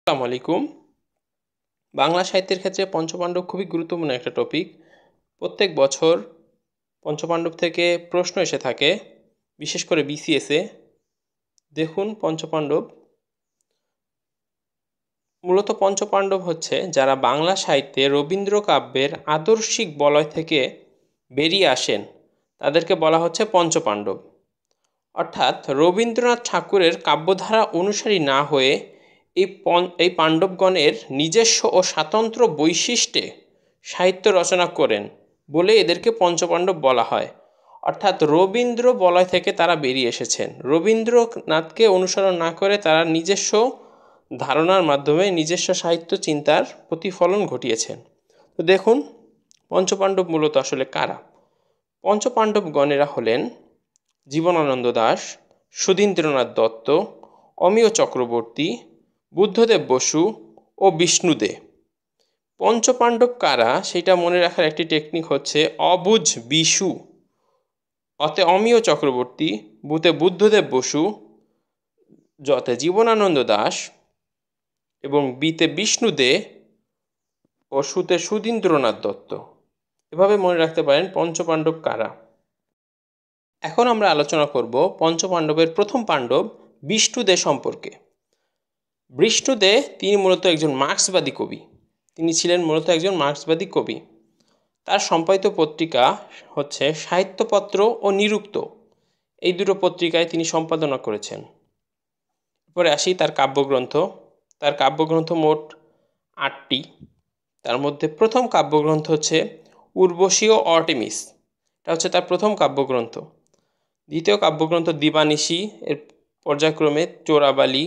আসসালামু আলাইকুম। বাংলা সাহিত্যের ক্ষেত্রে পঞ্চপাণ্ডব খুবই গুরুত্বপূর্ণ একটা টপিক। প্রত্যেক বছর পঞ্চপাণ্ডব থেকে প্রশ্ন এসে থাকে, বিশেষ করে বিসিএসে। দেখুন, মূলত পঞ্চপাণ্ডব হচ্ছে যারা বাংলা সাহিত্যে রবীন্দ্র কাব্যের আদর্শিক বলয় থেকে বেরিয়ে আসেন, তাদেরকে বলা হচ্ছে পঞ্চপাণ্ডব। অর্থাৎ রবীন্দ্রনাথ ঠাকুরের কাব্যধারা অনুসারী না হয়ে এই পাণ্ডবগণের নিজস্ব ও স্বাতন্ত্র্য বৈশিষ্ট্যে সাহিত্য রচনা করেন বলে এদেরকে পঞ্চপাণ্ডব বলা হয়। অর্থাৎ রবীন্দ্র বলয় থেকে তারা বেরিয়ে এসেছেন, রবীন্দ্রনাথকে অনুসরণ না করে তারা নিজস্ব ধারণার মাধ্যমে নিজস্ব সাহিত্য চিন্তার প্রতিফলন ঘটিয়েছেন। তো দেখুন, পঞ্চপাণ্ডব মূলত আসলে কারা। পঞ্চপাণ্ডবগণেরা হলেন জীবনানন্দ দাশ, সুধীন্দ্রনাথ দত্ত, অমিয় চক্রবর্তী, বুদ্ধদেব বসু ও বিষ্ণু দে। পঞ্চপাণ্ডব কারা সেটা মনে রাখার একটি টেকনিক হচ্ছে অবুঝ বিশু, অতে অমিয় চক্রবর্তী, বুতে বুদ্ধদেব বসু, যতে জীবনানন্দ দাশ এবং বিতে বিষ্ণু দে ও সুতে সুধীন্দ্রনাথ দত্ত। এভাবে মনে রাখতে পারেন পঞ্চপাণ্ডব কারা। এখন আমরা আলোচনা করব পঞ্চপাণ্ডবের প্রথম পাণ্ডব বিষ্ণু দে সম্পর্কে। বিষ্ণু দে তিনি মূলত একজন মার্ক্সবাদী কবি। তিনি ছিলেন মূলত একজন মার্ক্সবাদী কবি। তার সম্পাদিত পত্রিকা হচ্ছে সাহিত্যপত্র ও নিরুক্ত, এই দুটো পত্রিকায় তিনি সম্পাদনা করেছেন। এরপরে আসি তার কাব্যগ্রন্থ। তার কাব্যগ্রন্থ মোট 8টি। তার মধ্যে প্রথম কাব্যগ্রন্থ হচ্ছে উর্বশী ও আর্টেমিস, এটা হচ্ছে তার প্রথম কাব্যগ্রন্থ। দ্বিতীয় কাব্যগ্রন্থ দিবানিশি, এর পর্যায়ক্রমে চোরাবালি,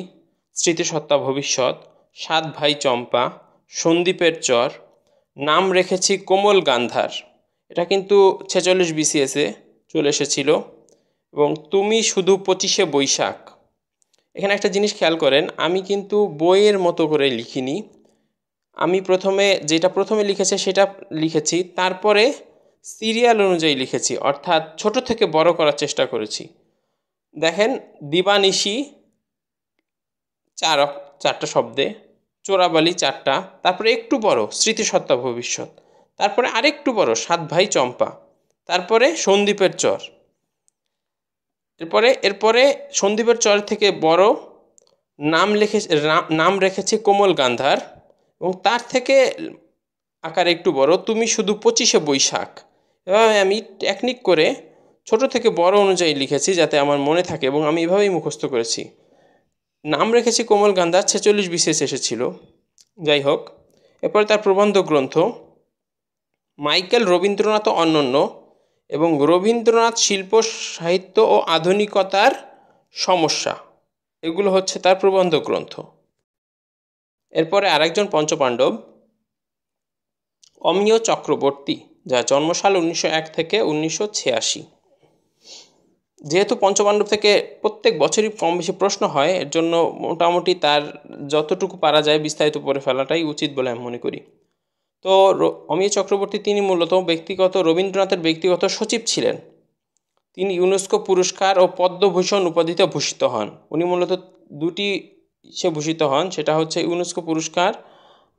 স্মৃতিসত্তা ভবিষ্যৎ, সাত ভাই চম্পা, সন্দীপের চর, নাম রেখেছি কোমল গান্ধার, এটা কিন্তু 46 বিসিএসে চলে এসেছিল, এবং তুমি শুধু 25শে বৈশাখ। এখানে একটা জিনিস খেয়াল করেন, আমি কিন্তু বইয়ের মতো করে লিখিনি। আমি যেটা প্রথমে লিখেছে সেটা লিখেছি, তারপরে সিরিয়াল অনুযায়ী লিখেছি, অর্থাৎ ছোট থেকে বড় করার চেষ্টা করেছি। দেখেন, দিবানিশি 4টা শব্দে, চোরাবালি 4টা, তারপরে একটু বড় স্মৃতিসত্তা ভবিষ্যৎ, তারপরে আরেকটু বড় সাত ভাই চম্পা, তারপরে সন্দীপের চর, এরপরে সন্দীপের চর থেকে বড় নাম রেখেছি কোমল গান্ধার, এবং তার থেকে আকার একটু বড় তুমি শুধু 25শে বৈশাখ। এভাবে আমি টেকনিক করে ছোট থেকে বড় অনুযায়ী লিখেছি যাতে আমার মনে থাকে, এবং আমি এভাবেই মুখস্থ করেছি। নাম রেখেছি কোমল গান্ধার 46 বিসিএস এসেছিল। যাই হোক, এরপরে তার প্রবন্ধ গ্রন্থ মাইকেল রবীন্দ্রনাথ অনন্য এবং রবীন্দ্রনাথ শিল্প সাহিত্য ও আধুনিকতার সমস্যা, এগুলো হচ্ছে তার প্রবন্ধ গ্রন্থ। এরপরে আরেকজন পঞ্চপাণ্ডব অমিয় চক্রবর্তী, যার জন্মসাল 1901 থেকে 1986। যেহেতু পঞ্চপাণ্ডব থেকে প্রত্যেক বছরই কম বেশি প্রশ্ন হয়, এর জন্য মোটামুটি তার যতটুকু পারা যায় বিস্তারিত পড়ে ফেলাটাই উচিত বলে আমি মনে করি। তো অমিয় চক্রবর্তী তিনি মূলত রবীন্দ্রনাথের ব্যক্তিগত সচিব ছিলেন। তিনি ইউনেস্কো পুরস্কার ও পদ্মভূষণ উপাধিতে ভূষিত হন। উনি মূলত দুটি ভূষিত হন, সেটা হচ্ছে ইউনেস্কো পুরস্কার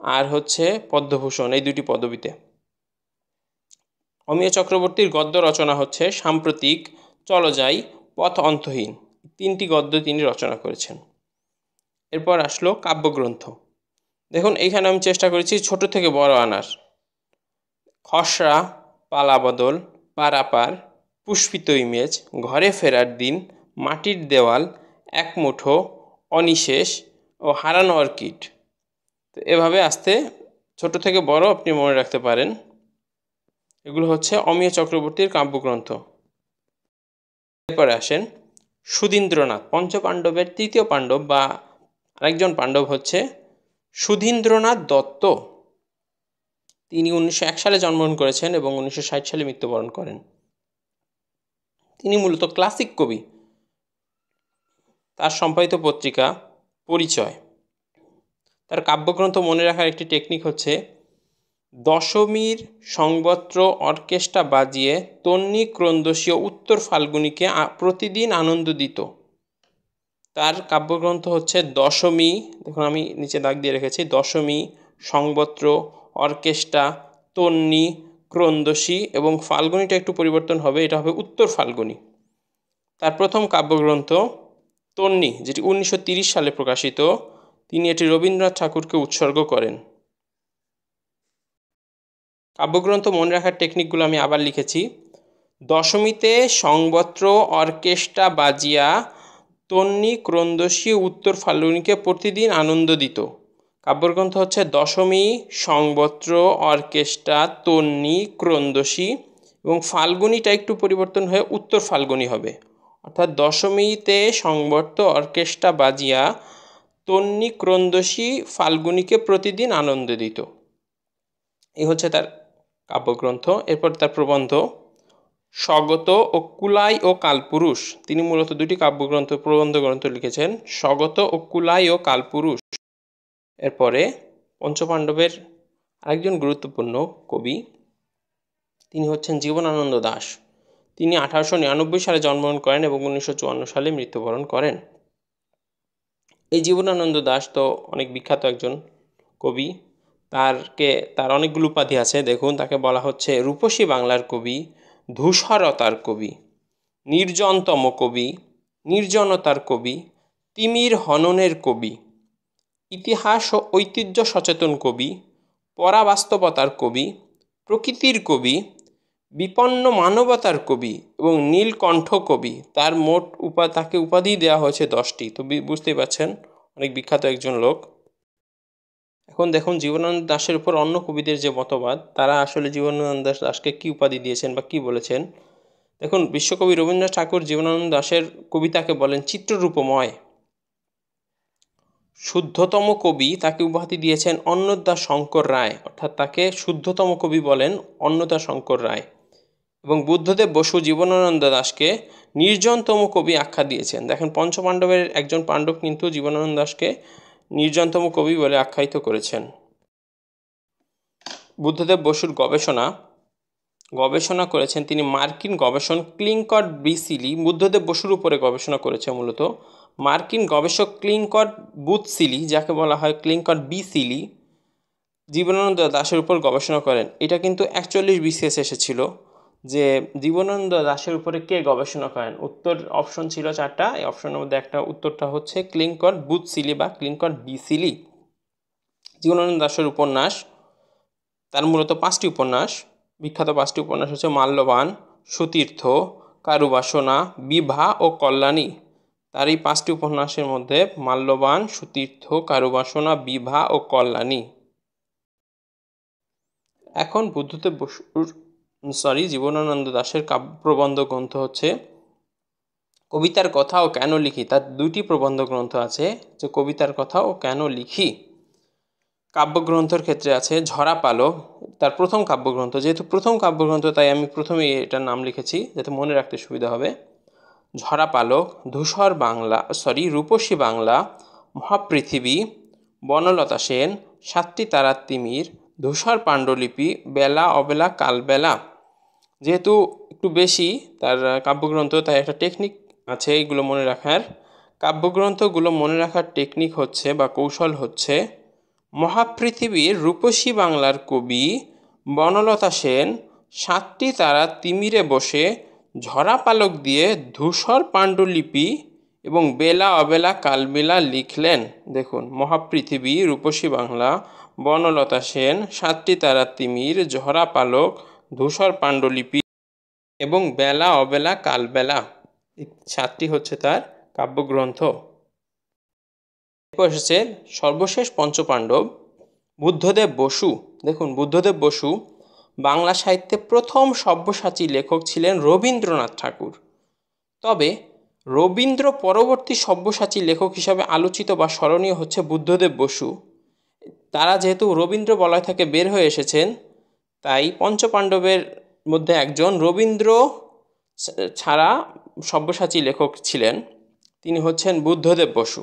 আর হচ্ছে পদ্মভূষণ, এই দুটি পদবিতে। অমিয় চক্রবর্তীর গদ্য রচনা হচ্ছে সাম্প্রতিক, চলো যাই, পথ অন্তহীন, 3টি গদ্য তিনি রচনা করেছেন। এরপর আসলো কাব্যগ্রন্থ। দেখুন, এইখানে আমি চেষ্টা করেছি ছোট থেকে বড় আনার। খসড়া, পালাবদল, পারাপার, পুষ্পিত ইমেজ, ঘরে ফেরার দিন, মাটির দেওয়াল, এক মুঠো, অনিশেষ ও হারানো অর্কিড। তো এভাবে আস্তে ছোট থেকে বড় আপনি মনে রাখতে পারেন। এগুলো হচ্ছে অমিয় চক্রবর্তীর কাব্যগ্রন্থ। এরপরে আসেন সুধীন্দ্রনাথ, পঞ্চপাণ্ডবের তৃতীয় পাণ্ডব বা আরেকজন পাণ্ডব হচ্ছে সুধীন্দ্রনাথ দত্ত। তিনি 1901 সালে জন্মগ্রহণ করেছেন এবং 1960 সালে মৃত্যুবরণ করেন। তিনি মূলত ক্লাসিক কবি। তার সম্পাদিত পত্রিকা পরিচয়। তার কাব্যগ্রন্থ মনে রাখার একটি টেকনিক হচ্ছে দশমীর সংবত্র অর্কেস্ট্রা বাজিয়ে তন্নি ক্রন্দশীয় উত্তর ফাল্গুনীকে প্রতিদিন আনন্দ দিত। তার কাব্যগ্রন্থ হচ্ছে দশমী, দেখুন আমি নিচে দাগ দিয়ে রেখেছি, দশমী, সংবত্র, অর্কেস্ট্রা, তন্বী, ক্রন্দশী এবং ফাল্গুনীটা একটু পরিবর্তন হবে, এটা হবে উত্তর ফাল্গুনী। তার প্রথম কাব্যগ্রন্থ তন্বী, যেটি 1930 সালে প্রকাশিত, তিনি এটি রবীন্দ্রনাথ ঠাকুরকে উৎসর্গ করেন। কাব্যগ্রন্থ মনে রাখার টেকনিকগুলো আমি আবার লিখেছি। দশমীতে সংবত্র, অর্কেস্ট্রা বাজিয়া তন্বী, ক্রন্দশী, উত্তর ফাল্গুনীকে প্রতিদিন আনন্দ দিত। কাব্যগ্রন্থ হচ্ছে দশমী, সংবত্র, অর্কেস্ট্রা, তন্বী, ক্রন্দশী এবং ফাল্গুনীটা একটু পরিবর্তন হয়ে উত্তর ফাল্গুনী হবে, অর্থাৎ দশমীতে সংবত্র, অর্কেস্ট্রা বাজিয়া তন্বী, ক্রন্দশী ফাল্গুনীকে প্রতিদিন আনন্দ দিত। এই হচ্ছে তার কাব্যগ্রন্থ। এরপর তার প্রবন্ধ স্বগত ও কুলাই ও কালপুরুষ। তিনি মূলত দুটি কাব্যগ্রন্থ, প্রবন্ধ গ্রন্থ লিখেছেন, স্বগত ও কুলাই ও কালপুরুষ। এরপরে পঞ্চপাণ্ডবের আরেকজন গুরুত্বপূর্ণ কবি, তিনি হচ্ছেন জীবনানন্দ দাশ। তিনি 1899 সালে জন্মগ্রহণ করেন এবং 1954 সালে মৃত্যুবরণ করেন। এই জীবনানন্দ দাশ তো অনেক বিখ্যাত একজন কবি। তার অনেকগুলো উপাধি আছে, দেখুন তাকে বলা হচ্ছে রূপসী বাংলার কবি, ধূসরতার কবি, নির্জনতম কবি, নির্জনতার কবি, তিমির হননের কবি, ইতিহাস ও ঐতিহ্য সচেতন কবি, পরাবাস্তবতার কবি, প্রকৃতির কবি, বিপন্ন মানবতার কবি এবং নীলকণ্ঠ কবি। তাকে উপাধি দেওয়া হয়েছে 10টি। তো বুঝতেই পারছেন অনেক বিখ্যাত একজন লোক। এখন দেখুন জীবনানন্দ দাশের উপর অন্য কবিদের যে মতবাদ, তারা আসলে জীবনানন্দ দাশকে কী উপাধি দিয়েছেন বা কী বলেছেন। দেখুন বিশ্বকবি রবীন্দ্রনাথ ঠাকুর জীবনানন্দ দাশের কবিতাকে বলেন চিত্ররূপময়। শুদ্ধতম কবি তাকে উপাধি দিয়েছেন অন্নদা শঙ্কর রায়, অর্থাৎ তাকে শুদ্ধতম কবি বলেন অন্নদা শঙ্কর রায়। এবং বুদ্ধদেব বসু জীবনানন্দ দাশকে নির্জনতম কবি আখ্যা দিয়েছেন। দেখেন পঞ্চপাণ্ডবের একজন পাণ্ডব কিন্তু জীবনানন্দ দাশকে নির্জনতম কবি বলে আখ্যায়িত করেছেন। বুদ্ধদেব বসুর গবেষণা করেছেন তিনি মার্কিন গবেষক ক্লিংকট বিসিলি। বুদ্ধদেব বসুর উপরে গবেষণা করেছে মূলত মার্কিন গবেষক ক্লিংকট বুথসিলি, যাকে বলা হয় ক্লিংকট বিসিলি, জীবনানন্দ দাশের উপর গবেষণা করেন। এটা কিন্তু 41 BCS এসেছিল যে জীবনানন্দ দাশের উপরে কে গবেষণা করেন। উত্তর অপশন ছিল 4টা, এই অপশনের মধ্যে একটা উত্তরটা হচ্ছে ক্লিংকট বুথসিলি বা ক্লিংকট বিসিলি। জীবনানন্দ দাশের উপন্যাস, তার মূলত 5টি উপন্যাস, বিখ্যাত 5টি উপন্যাস হচ্ছে মাল্যবান, সুতীর্থ, কারুবাসনা, বিভা ও কল্যাণী। তার এই 5টি উপন্যাসের মধ্যে মাল্যবান, সুতীর্থ, কারুবাসনা, বিভা ও কল্যাণী। এখন জীবনানন্দ দাশের প্রবন্ধ গ্রন্থ হচ্ছে কবিতার কথা ও কেন লিখি। তার 2টি প্রবন্ধ গ্রন্থ আছে, যে কবিতার কথা ও কেন লিখি। কাব্যগ্রন্থের ক্ষেত্রে আছে ঝরা পালক, তার প্রথম কাব্যগ্রন্থ, যেহেতু প্রথম কাব্যগ্রন্থ তাই আমি প্রথমেই এটার নাম লিখেছি যাতে মনে রাখতে সুবিধা হবে। ঝরা পালক, রূপসী বাংলা, মহাপৃথিবী, বনলতা সেন, 7টি তারার তিমির, ধূসর পাণ্ডুলিপি, বেলা অবেলা কালবেলা। যেহেতু একটু বেশি তার কাব্যগ্রন্থ, তাই একটা টেকনিক আছে এগুলো মনে রাখার। কাব্যগ্রন্থগুলো মনে রাখার টেকনিক হচ্ছে বা কৌশল হচ্ছে মহাপৃথিবীর রূপসী বাংলার কবি বনলতা সেন 7টি তারা তিমিরে বসে ঝরা পালক দিয়ে ধূসর পাণ্ডুলিপি এবং বেলা অবেলা কালবেলা লিখলেন। দেখুন মহাপৃথিবী, রূপসী বাংলা, বনলতা সেন, 7টি তারা তিমির, ঝরা পালক, ধূসর পাণ্ডুলিপি এবং বেলা অবেলা কালবেলা, এই 7টি হচ্ছে তার কাব্যগ্রন্থ। এরপর এসেছে সর্বশেষ পঞ্চপাণ্ডব বুদ্ধদেব বসু। দেখুন বুদ্ধদেব বসু বাংলা সাহিত্যে প্রথম সব্যসাচী লেখক ছিলেন রবীন্দ্রনাথ ঠাকুর। তবে রবীন্দ্র পরবর্তী সব্যসাচী লেখক হিসাবে আলোচিত বা স্মরণীয় হচ্ছে বুদ্ধদেব বসু। তারা যেহেতু রবীন্দ্র বলয় থেকে বের হয়ে এসেছেন, তাই পঞ্চপাণ্ডবের মধ্যে একজন রবীন্দ্র ছাড়া সব্যসাচী লেখক ছিলেন, তিনি হচ্ছেন বুদ্ধদেব বসু।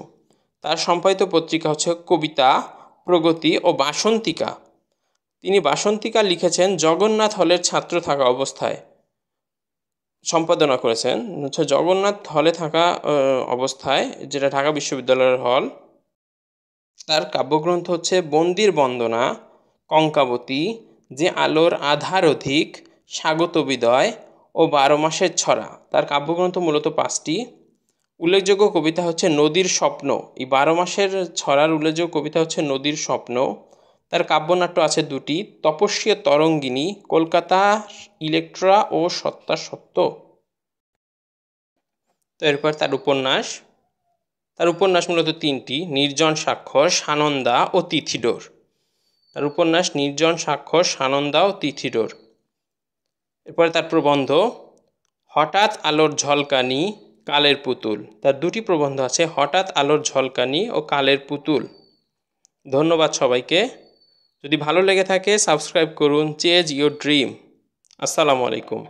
তার সম্পাদিত পত্রিকা হচ্ছে কবিতা, প্রগতি ও বাসন্তিকা। তিনি বাসন্তিকা লিখেছেন জগন্নাথ হলের ছাত্র থাকা অবস্থায়। সম্পাদনা করেছেন হচ্ছে জগন্নাথ হলে থাকা অবস্থায়, যেটা ঢাকা বিশ্ববিদ্যালয়ের হল। তার কাব্যগ্রন্থ হচ্ছে বন্দির বন্দনা, কঙ্কাবতী, যে আলোর আধার অধিক, স্বাগত বিদয় ও 12 মাসের ছড়া। তার কাব্যগ্রন্থ মূলত 5টি। উল্লেখযোগ্য কবিতা হচ্ছে নদীর স্বপ্ন। এই 12 মাসের ছড়ার উল্লেখযোগ্য কবিতা হচ্ছে নদীর স্বপ্ন। তার কাব্যনাট্য আছে 2টি, তপস্বী তরঙ্গিনী, কলকাতা ইলেকট্রা ও সত্তা সত্য। তো এরপর তার উপন্যাস মূলত 3টি, নির্জন স্বাক্ষর, সানন্দা ও তিথিডোর। তার উপন্যাস নির্জন স্বাক্ষর, সানন্দা ও তিথিডোর। এরপরে তার প্রবন্ধ হঠাৎ আলোর ঝলকানি, কালের পুতুল। তার 2টি প্রবন্ধ আছে, হঠাৎ আলোর ঝলকানি ও কালের পুতুল। ধন্যবাদ সবাইকে। যদি ভালো লেগে থাকে সাবস্ক্রাইব করুন চেজ ইয়োর ড্রিম। আসসালামু আলাইকুম।